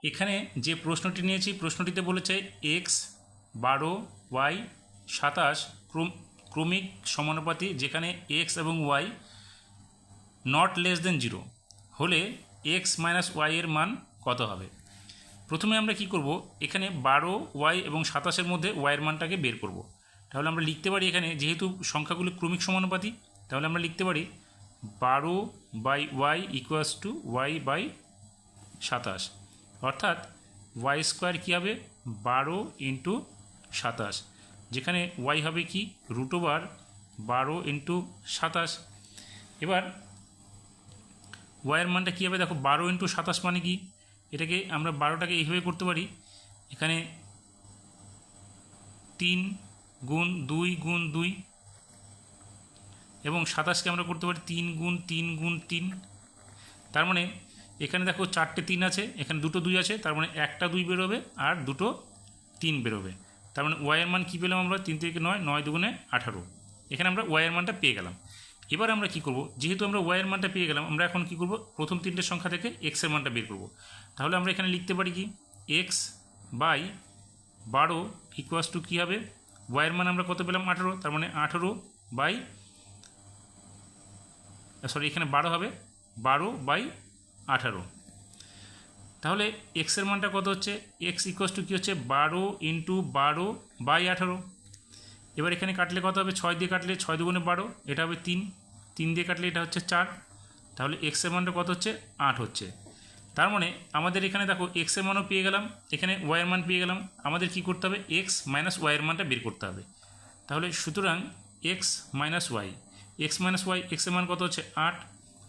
এখানে যে প্রশ্নটি নিয়েছি প্রশ্নটিতে বলেছে এক্স 12 ওয়াই 27 ক্রমিক সমানুপাতি যেখানে এক্স এবং ওয়াই নট লেস দেন 0 হলে এক্স মাইনাস ওয়াই এর মান কত হবে। প্রথমে আমরা কি করব, এখানে 12 ওয়াই এবং 27-এর মধ্যে ওয়াইয়ের মানটাকে বের করব। তাহলে আমরা লিখতে পারি এখানে যেহেতু সংখ্যাগুলি ক্রমিক সমানুপাতি, তাহলে আমরা লিখতে পারি 12 by Y equals to Y by 27, অর্থাৎ ওয়াই স্কোয়ার কী হবে 12 ইন্টু 27, যেখানে ওয়াই হবে কি √12 ইন্টু 27। এবার ওয়াইয়ের মানটা কী হবে দেখো, 12 ইন্টু 27 মানে কি, এটাকে আমরা 12টাকে এইভাবে করতে পারি, এখানে 3 গুণ 2 গুণ 2 এবং 27কে আমরা করতে পারি 3 গুণ 3 গুণ 3। তার মানে এখানে দেখো 4টে 3 আছে, এখানে 2টো 2 আছে, তার মানে একটা 2 বেরোবে আর 2টো 3 বেরোবে। তার মানে ওয়াইয়ের মান কী পেলাম আমরা, 3 থেকে 9, 9 দুগুণে 18। এখানে আমরা ওয়াইয়ের মানটা পেয়ে গেলাম। এবার আমরা কি করব, যেহেতু আমরা ওয়াইয়ের মানটা পেয়ে গেলাম, আমরা এখন কি করব, প্রথম 3টে সংখ্যা থেকে এক্সের মানটা বের করব। তাহলে আমরা এখানে লিখতে পারি কি এক্স বাই 12 ইকুয়ালস টু কী হবে, ওয়াইয়ের মান আমরা কত পেলাম 18, তার মানে 18 বাই এখানে 12 হবে 12 বাই 18। তাহলে এক্সের মানটা কত হচ্ছে, এক্স ইকুয়ালস টু কী হচ্ছে 12 ইন্টু 12 বাই 18। এবার এখানে কাটলে কত হবে, 6 দিয়ে কাটলে 6 দুগুণে 12, এটা হবে 3, 3 দিয়ে কাটলে এটা হচ্ছে 4, তাহলে এক্সের মানটা কত হচ্ছে 8 হচ্ছে। তার মানে আমাদের এখানে দেখো এক্সের মানও পেয়ে গেলাম, এখানে ওয়াইয়ের মান পেয়ে গেলাম, আমাদের কি করতে হবে এক্স মাইনাস ওয়াইয়ের মানটা বের করতে হবে। তাহলে সুতরাং X minus Y, X minus Y, এক্সের মান কত হচ্ছে 8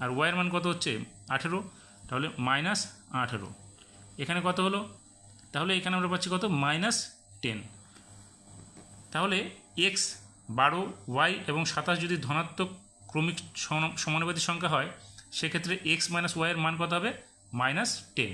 আর ওয়াইয়ের মান কত হচ্ছে 18, তাহলে মাইনাস 18। এখানে কত হলো, তাহলে এখানে আমরা পাচ্ছি কত -10। তাহলে এক্স 12 ওয়াই এবং 27 যদি ধনাত্মক ক্রমিক সমানুপাতিক সংখ্যা হয়, সেক্ষেত্রে এক্স মাইনাস ওয়াইয়ের মান কত হবে -10।